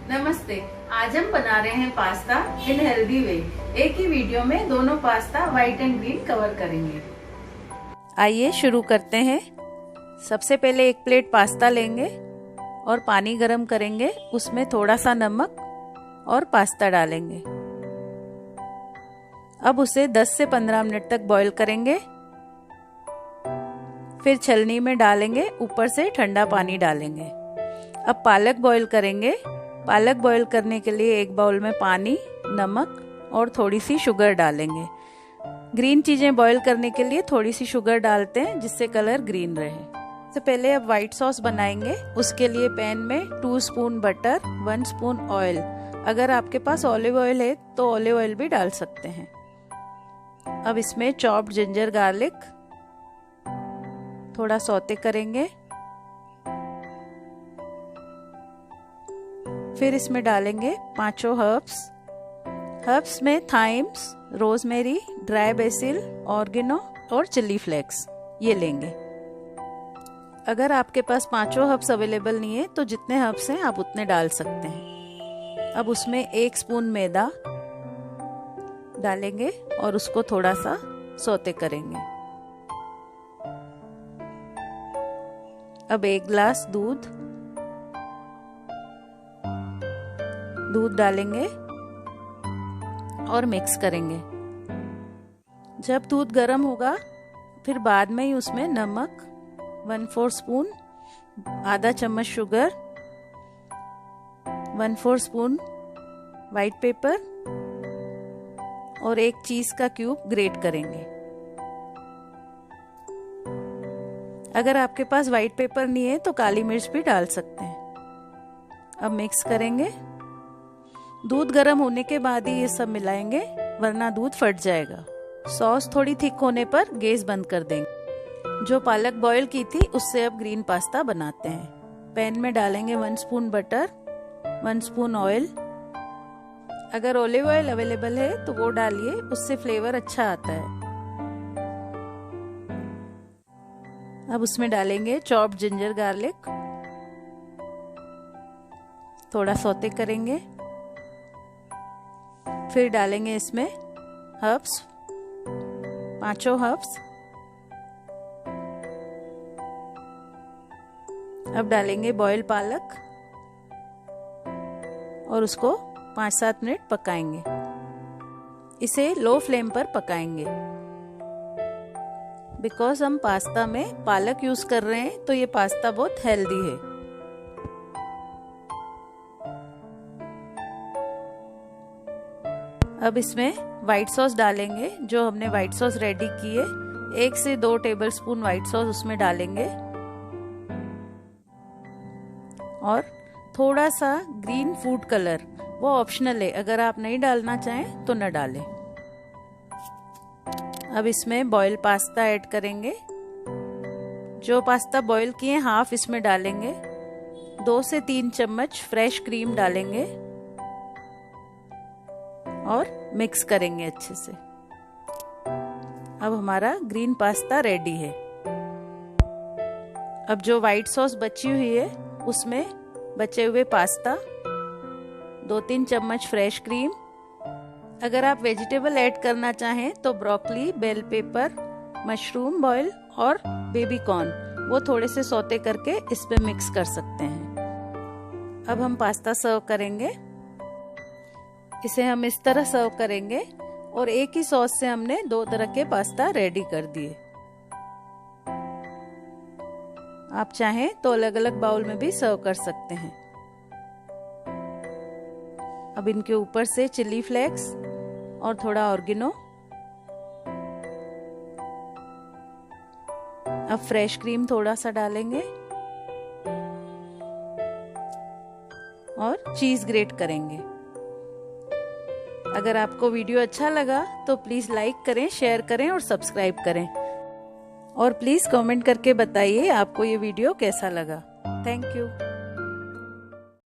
नमस्ते। आज हम बना रहे हैं पास्ता इन हेल्दी वे। एक ही वीडियो में दोनों pasta white and green cover करेंगे। आइए शुरू करते हैं। सबसे पहले एक प्लेट पास्ता लेंगे और पानी गरम करेंगे। उसमें थोड़ा सा नमक और पास्ता डालेंगे। अब उसे 10 से 15 मिनट तक बॉईल करेंगे। फिर छलनी में डालेंगे, ऊपर से ठंडा पानी डालेंगे। अब पालक बॉईल करेंगे। पालक बॉईल करने के लिए एक बाउल में पानी, नमक और थोड़ी सी शुगर डालेंगे। ग्रीन चीजें बॉईल करने के लिए थोड़ी सी शुगर डालते हैं जिससे कलर ग्रीन रहे। सबसे पहले अब व्हाइट सॉस बनाएंगे। उसके लिए पैन में 2 स्पून बटर, 1 स्पून ऑयल। अगर आपके पास ऑलिव ऑयल है तो ऑलिव ऑयल भी डाल सकते हैं। अब इसमें चॉप्ड जिंजर गार्लिक थोड़ा सौते करेंगे। फिर इसमें डालेंगे 5 हर्ब्स में thymes, rosemary, dry basil, oregano और चिली फ्लेक्स ये लेंगे। अगर आपके पास 5 हर्ब्स अवेलेबल नहीं है तो जितने हर्ब्स हैं आप उतने डाल सकते हैं। अब उसमें 1 स्पून मैदा डालेंगे और उसको थोड़ा सा सौते करेंगे। अब 1 ग्लास दूध डालेंगे और मिक्स करेंगे। जब दूध गर्म होगा फिर बाद में ही उसमें नमक 1/4 स्पून, आधा चम्मच शुगर, 1/4 स्पून व्हाइट पेपर और 1 चीज का क्यूब ग्रेट करेंगे। अगर आपके पास व्हाइट पेपर नहीं है तो काली मिर्च भी डाल सकते हैं। अब मिक्स करेंगे। दूध गर्म होने के बाद ही ये सब मिलाएंगे वरना दूध फट जाएगा। सॉस थोड़ी थिक होने पर गैस बंद कर देंगे। जो पालक बॉईल की थी उससे अब ग्रीन पास्ता बनाते हैं। पैन में डालेंगे 1 स्पून बटर, 1 स्पून ऑयल। अगर ऑलिव ऑयल अवेलेबल है तो वो डालिए, उससे फ्लेवर अच्छा आता है। अब उसमें डालेंगे चॉप्ड जिंजर गार्लिक, थोड़ा सौते करेंगे। फिर डालेंगे इसमें हर्ब्स, 5 हर्ब्स। अब डालेंगे बॉयल पालक और उसको 5-7 मिनट पकाएंगे। इसे लो फ्लेम पर पकाएंगे। बिकॉज हम पास्ता में पालक यूज कर रहे हैं तो ये पास्ता बहुत हेल्दी है। अब इसमें व्हाइट सॉस डालेंगे। जो हमने व्हाइट सॉस रेडी की है 1 से 2 टेबलस्पून व्हाइट सॉस उसमें डालेंगे और थोड़ा सा ग्रीन फूड कलर, वो ऑप्शनल है, अगर आप नहीं डालना चाहें तो न डालें। अब इसमें बॉयल पास्ता ऐड करेंगे। जो पास्ता बॉयल किए हाफ इसमें डालेंगे। 2 से 3 चम्मच फ्रेश क्रीम डालेंगे और मिक्स करेंगे अच्छे से। अब हमारा ग्रीन पास्ता रेडी है। अब जो व्हाइट सॉस बची हुई है उसमें बचे हुए पास्ता, 2-3 चम्मच फ्रेश क्रीम। अगर आप वेजिटेबल ऐड करना चाहें तो broccoli, bell pepper, mushroom boil और बेबी कॉर्न वो थोड़े से सौते करके इस पे मिक्स कर सकते हैं। अब हम पास्ता सर्व करेंगे। इसे हम इस तरह सर्व करेंगे और एक ही सॉस से हमने 2 तरह के पास्ता रेडी कर दिए। आप चाहें तो अलग अलग बाउल में भी सर्व कर सकते हैं। अब इनके ऊपर से चिली फ्लेक्स और थोड़ा ऑर्गेनो, अब फ्रेश क्रीम थोड़ा सा डालेंगे और चीज ग्रेट करेंगे। अगर आपको वीडियो अच्छा लगा तो प्लीज लाइक करें, शेयर करें और सब्सक्राइब करें। और प्लीज कमेंट करके बताइए आपको ये वीडियो कैसा लगा। Thank you.